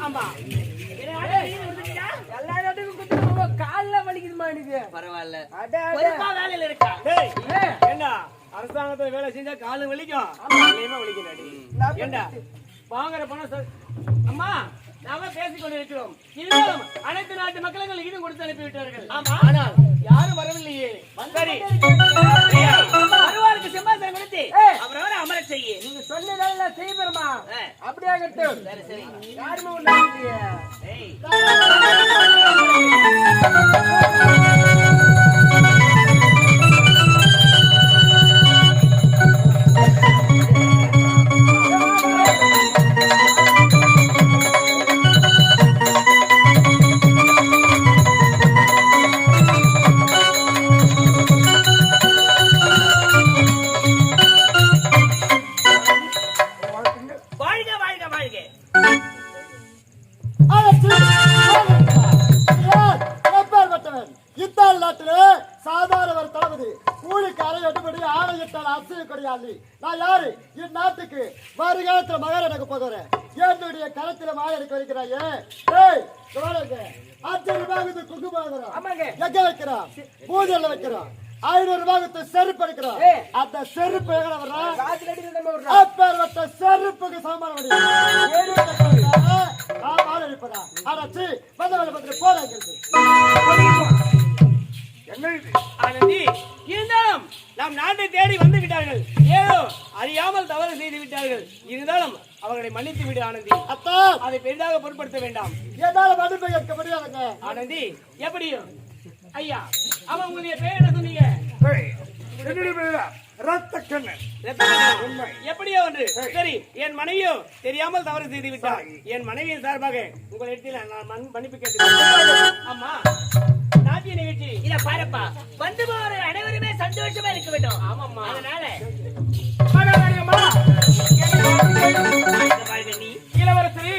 ஆமா எல்லா நாட்டுக்கும் கால்ல வலிக்குதுமா எனக்கு. பரவாயில்ல வேலையில இருக்கா என்ன அரசாங்கத்துல வேலை செஞ்சா காலு வலிக்கும் வலிக்கும் ஏண்டா வாங்குற பணம் அம்மா நாம பேசிக் கொண்டிருக்கிறோம். இருந்தாலும் அனைத்து நாட்டு மக்களும் ஈடும் கொடுத்து அனுப்பிவிட்டார்கள். ஆனால் யாரும் வரவில்லையே. சரி வருவாருக்கு சிம்மாசனம் கொடுத்து அவரோட அமர செய்ய நீங்க சொன்னதெல்லாம் செய்யப்படுமா? அப்படியாகட்டும். சரி சரி யாருமே ஒண்ணு நான் யாரு இந்நாட்டுக்கு வருகாலத்துல மகர் எனக்கு போகிறேன். என்னுடைய களத்துல மாய எடுக்க வைக்கிறாயே 5 ரூபாய்க்கு குங்குமம் வாங்குறோம், எங்க வைக்கிறோம்? பூஜையில வைக்கிறோம். 500 ரூபாய்க்கு செருப்பு எடுக்கிறோம். அந்த செருப்பு எங்க வர்றோம்? அப்பேற்பட்ட செருப்புக்கு சமமான இருப்பதா அடைச்சு வந்தவளை பத்தி போறாங்க. இருந்தாலும் நாம் நாட்டை தேடி வந்து விட்டார்கள். ஏதோ அறியாமல் தவறு செய்து விட்டார்கள். இருந்தாலும் அவர்களை மன்னித்து விடு ஆனந்தி. அப்பா அதை பெரிதாக பொருட்படுத்த வேண்டாம். ஏதாவது மன்னிப்பு கேட்க முடியாதுங்க ஆனந்தி. எப்படியும் ஐயா அவன் உங்களுடைய பேர் என்ன சொன்னீங்க? எப்படியோ ஒன்று. சரி என் மனைவியோ தெரியாமல் தவறு செய்து விட்டார். என் மனைவியின் சார்பாக உங்களிடத்தில் நான் மன்னிப்பு கேட்டுக்கிறேன். அம்மா நாட்டிய நிகழ்ச்சி இத பாருப்பா வந்து போற அனைவருமே சந்தோஷமா இருக்க வேண்டும். ஆமாம்மா அதனால இளவரசி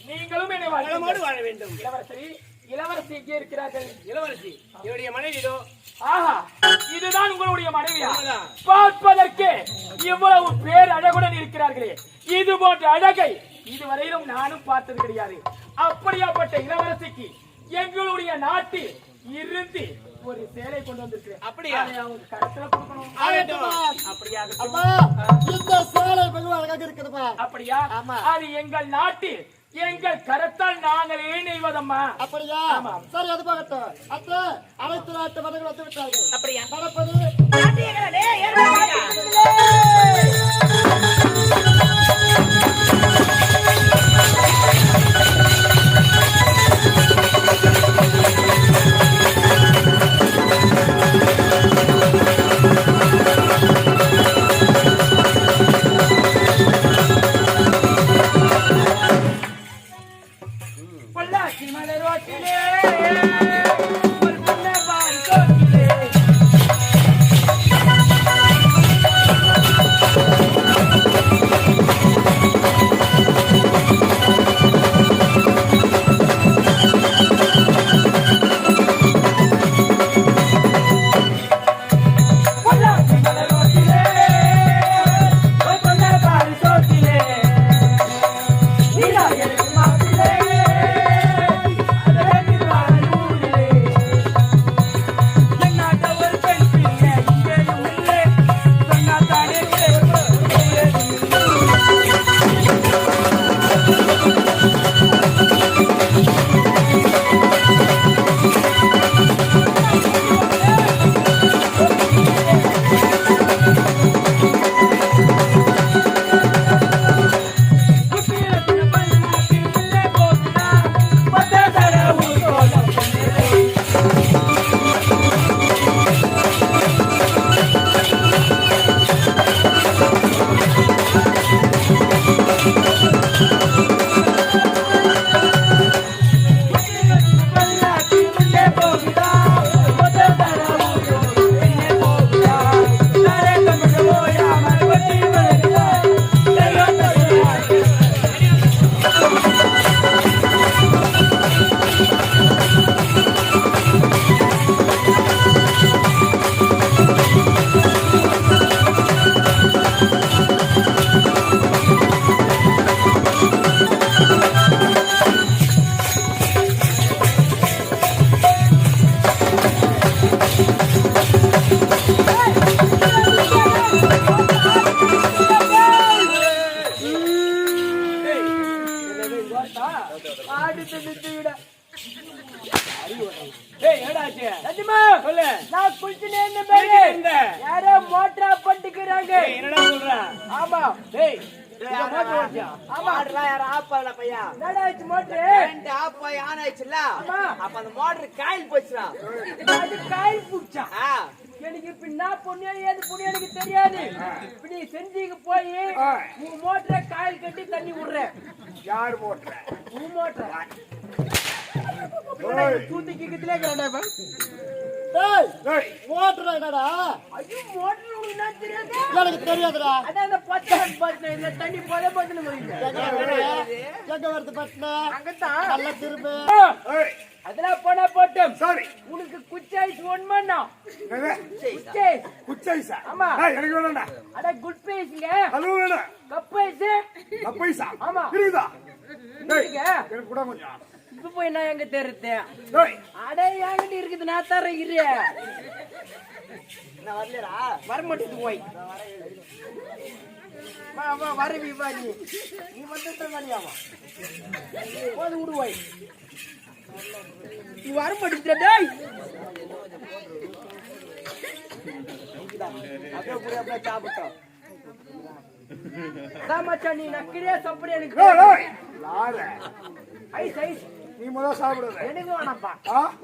நீங்களும் என்னை வளமோடு வாழ வேண்டும். இளவரசி எங்கே இருக்கிறார்கள்? இளவரசி என்னுடைய மனைவி இதோ. ஆஹா இதுதான் உங்களுடைய மனைவியா? பார்ப்பதற்கு இவ்வளவு பேர் அழகுடன் இருக்கிறார்களே, இது போன்ற அழகை இதுவரையிலும் நானும் பார்த்தது கிடையாது. அப்படியாப்பட்ட இளவரசிக்கு எங்களுடைய நாட்டில் இருந்து ஒரு சேலை கொண்டு வந்திருக்கிறேன். அப்படியா அவங்க கருத்துல கொடுக்கணும். அப்படியா இந்த சேலை வெகு அழகாக இருக்குதுப்பா. அப்படியா அது எங்கள் நாட்டில் எங்கள் கரத்தால் நாங்கள் நெய்வதம்மா. அப்படியா சரி அது பார்க்கட்டும். அத்த அனைத்து நாட்டு மதங்கள் வந்து விட்டார்கள். அப்படியா நடப்பது விட்டு விட. ஏய் என்னடாச்சு? சத்தியமா சொல்லு. நான் குளிச்சுனே இருந்த பேரு யாரோ மோட்டரா பண்ணிக்கிறாங்க. என்னடா சொல்ற? ஆமா. டேய் எனக்கு இப்ப என்ன பொண்ணு ஏது பொண்ணு எனக்கு தெரியாது. இப்ப நீ செஞ்சுக்கு போய் உங்க மோட்டரை காயில் கட்டி தண்ணி விடுற. யாரு மோட்டர? உன் மோட்டர தூத்திக்கு மோட்டர் என்னடா? ஐயோ மோட்டர் உனக்கு தெரியாது? எனக்கு தெரியாதுடா. அதான் அந்த பச்சை இந்த தண்ணி போல பத்தன முடியல. எங்க வருது பத்தன? அங்கதான் நல்ல திரும்ப. அதெல்லாம் போனா போட்டும். சரி உனக்கு குச்சாய்ஸ் ஒண்ணுமா? குச்சாய்ஸா? ஆமா. எனக்கு வேணும்டா. அட குட் பைஸ்ங்க. அது வேணும். கப்பைஸ். கப்பைஸா? ஆமா. இருக்குதா? டேய் எனக்கு கூட கொஞ்சம். இப்ப போய் நான் எங்க தேர்றது? அட என்கிட்ட இருக்குது நான் தரேன் இரு. நான் வரலடா. வர மாட்டேது போய். வா வா வரவி வா நீ. நீ வந்துட்ட மாதிரியாமா? போது விடு போய். நீ வர மாட்டேது டேய். அப்படியே புரிய அப்படியே சாப்பிட்டோம். ராமச்சா நீ நக்கிரியா சாப்பிடு எனக்கு. லார. ஐஸ் ஐஸ் நீ முத சாப்பிடுற. எனக்கு வேணாம்ப்பா.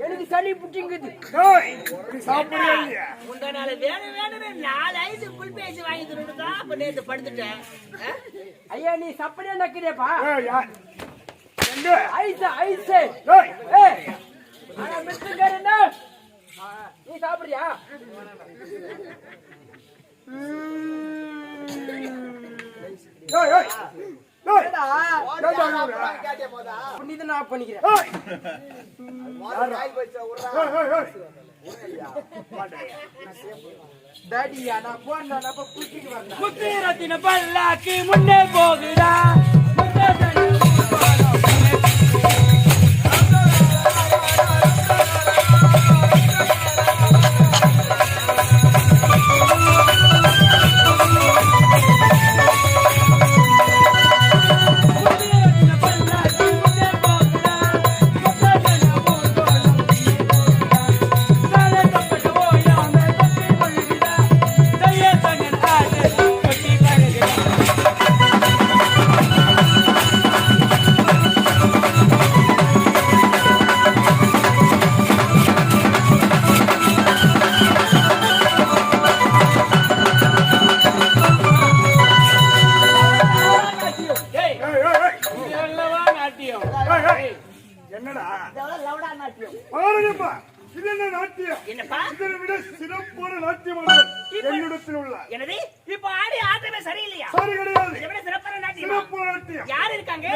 எனக்கு சளி புடிங்குது. டேய் நீ சாப்பிடுறியா இல்லையா? முந்த நாள் வேணும்னு 4 ஐஸ் ஃபுல் பேஜ் வாங்கி தரணும்டா. அப்ப நேத்து படுத்துட்டேன். ஐயா நீ சாப்பிடுறியா நக்கிரியப்பா? ஏய் யார்? எங்க? Ice ice. டேய் ஏய் انا மிஸ்டர்னா நீ சாப்பிடுறியா? ஏய் ஏய் டேடா டேடா கேட்டே போடா. புண்ணித நான் பண்ணிக்கிறேன். ஏய் மார் ஆயில் வச்சா உறா. ஏய் ஏய் மாட்டையா நான் சேஃப் டாடியா நான் போறேன். நான் அப்ப குட்டிக்கு வரேன். குட்டி ரத்தின பல்லாக்கி முன்னே போகுடா. முன்னே தண்ணி என்னடா லவுடா நாட்டியம் பாருங்கப்பா. இது என்ன நாட்டியம்? என்னப்பா இதை விட சிறப்பான நாட்டியம் என்னிடத்தில் உள்ள. என்னது இப்ப ஆடி ஆட்டமே சரியில்லையா? சரி கிடையாது. இதை விட சிறப்பான நாட்டியம் யார் இருக்காங்க?